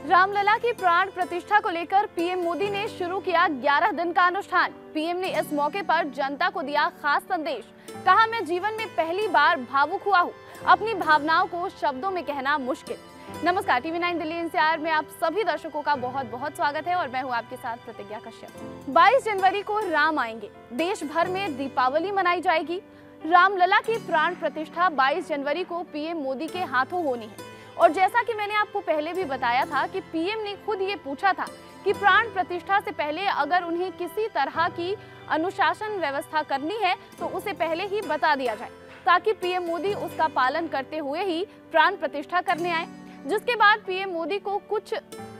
रामलला की प्राण प्रतिष्ठा को लेकर पीएम मोदी ने शुरू किया 11 दिन का अनुष्ठान। पीएम ने इस मौके पर जनता को दिया खास संदेश। कहा, मैं जीवन में पहली बार भावुक हुआ हूँ। अपनी भावनाओं को शब्दों में कहना मुश्किल। नमस्कार, टीवी 9 दिल्ली एनसीआर में आप सभी दर्शकों का बहुत बहुत स्वागत है और मैं हूँ आपके साथ प्रतिज्ञा कश्यप। 22 जनवरी को राम आएंगे। देश भर में दीपावली मनाई जाएगी। रामलला की प्राण प्रतिष्ठा 22 जनवरी को पीएम मोदी के हाथों होनी है। और जैसा कि मैंने आपको पहले भी बताया था कि पीएम ने खुद ये पूछा था कि प्राण प्रतिष्ठा से पहले अगर उन्हें किसी तरह की अनुशासन व्यवस्था करनी है तो उसे पहले ही बता दिया जाए, ताकि पीएम मोदी उसका पालन करते हुए ही प्राण प्रतिष्ठा करने आए। जिसके बाद पीएम मोदी को कुछ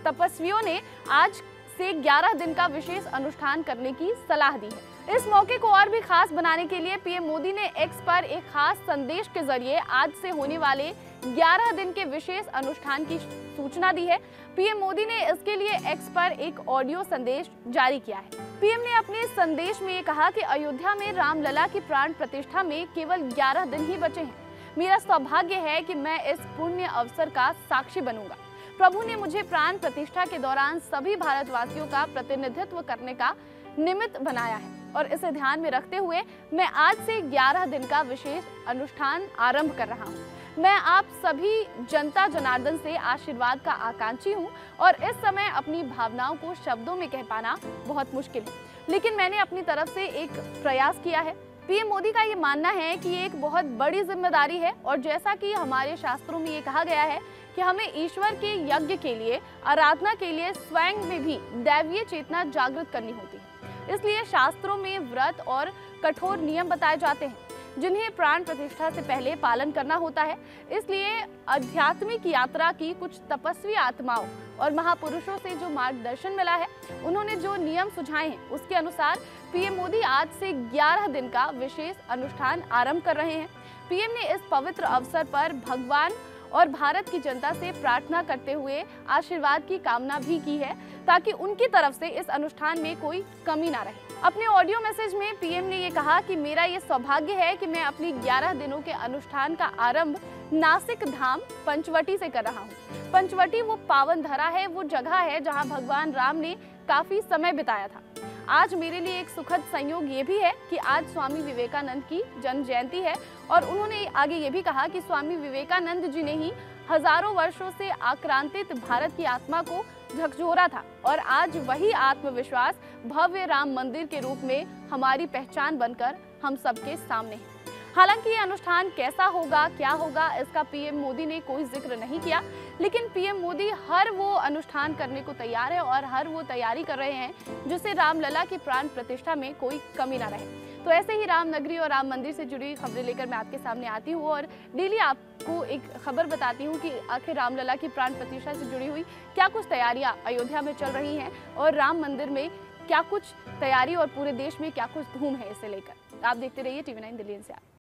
तपस्वियों ने आज से 11 दिन का विशेष अनुष्ठान करने की सलाह दी है। इस मौके को और भी खास बनाने के लिए पीएम मोदी ने एक्स पर एक खास संदेश के जरिए आज से होने वाले 11 दिन के विशेष अनुष्ठान की सूचना दी है। पीएम मोदी ने इसके लिए एक्स पर एक ऑडियो संदेश जारी किया है। पीएम ने अपने संदेश में ये कहा कि अयोध्या में रामलला की प्राण प्रतिष्ठा में केवल 11 दिन ही बचे हैं। मेरा सौभाग्य है कि मैं इस पुण्य अवसर का साक्षी बनूंगा। प्रभु ने मुझे प्राण प्रतिष्ठा के दौरान सभी भारतवासियों का प्रतिनिधित्व करने का निमित्त बनाया है और इसे ध्यान में रखते हुए मैं आज से 11 दिन का विशेष अनुष्ठान आरंभ कर रहा हूँ। मैं आप सभी जनता जनार्दन से आशीर्वाद का आकांक्षी हूँ और इस समय अपनी भावनाओं को शब्दों में कह पाना बहुत मुश्किल है, लेकिन मैंने अपनी तरफ से एक प्रयास किया है। पीएम मोदी का ये मानना है कि ये एक बहुत बड़ी जिम्मेदारी है और जैसा कि हमारे शास्त्रों में ये कहा गया है कि हमें ईश्वर के यज्ञ के लिए, आराधना के लिए स्वयं में भी दैवीय चेतना जागृत करनी होती है। इसलिए शास्त्रों में व्रत और कठोर नियम बताए जाते हैं जिन्हें प्राण प्रतिष्ठा से पहले पालन करना होता है। इसलिए आध्यात्मिक यात्रा की कुछ तपस्वी आत्माओं और महापुरुषों से जो मार्गदर्शन मिला है, उन्होंने जो नियम सुझाए हैं, उसके अनुसार पीएम मोदी आज से 11 दिन का विशेष अनुष्ठान आरंभ कर रहे हैं। पीएम ने इस पवित्र अवसर पर भगवान और भारत की जनता से प्रार्थना करते हुए आशीर्वाद की कामना भी की है, ताकि उनकी तरफ से इस अनुष्ठान में कोई कमी ना रहे। अपने ऑडियो मैसेज में पीएम ने ये कहा कि मेरा ये सौभाग्य है कि मैं अपनी 11 दिनों के अनुष्ठान का आरंभ नासिक धाम पंचवटी से कर रहा हूँ। पंचवटी वो पावन धरा है, वो जगह है जहाँ भगवान राम ने काफी समय बिताया था। आज मेरे लिए एक सुखद संयोग ये भी है कि आज स्वामी विवेकानंद की जन्म जयंती है और उन्होंने आगे ये भी कहा कि स्वामी विवेकानंद जी ने ही हजारों वर्षों से आक्रांतित भारत की आत्मा को झकझोरा था और आज वही आत्मविश्वास भव्य राम मंदिर के रूप में हमारी पहचान बनकर हम सबके सामने है। हालांकि ये अनुष्ठान कैसा होगा, क्या होगा, इसका पीएम मोदी ने कोई जिक्र नहीं किया, लेकिन पीएम मोदी हर वो अनुष्ठान करने को तैयार है और हर वो तैयारी कर रहे हैं जिससे रामलला की प्राण प्रतिष्ठा में कोई कमी ना रहे। तो ऐसे ही राम नगरी और राम मंदिर से जुड़ी खबरें लेकर मैं आपके सामने आती हूँ और डेली आपको एक खबर बताती हूँ कि आखिर रामलला की प्राण प्रतिष्ठा से जुड़ी हुई क्या कुछ तैयारियां अयोध्या में चल रही हैं और राम मंदिर में क्या कुछ तैयारी और पूरे देश में क्या कुछ धूम है इसे लेकर। आप देखते रहिए टीवी 9 दिल्ली एनसीआर।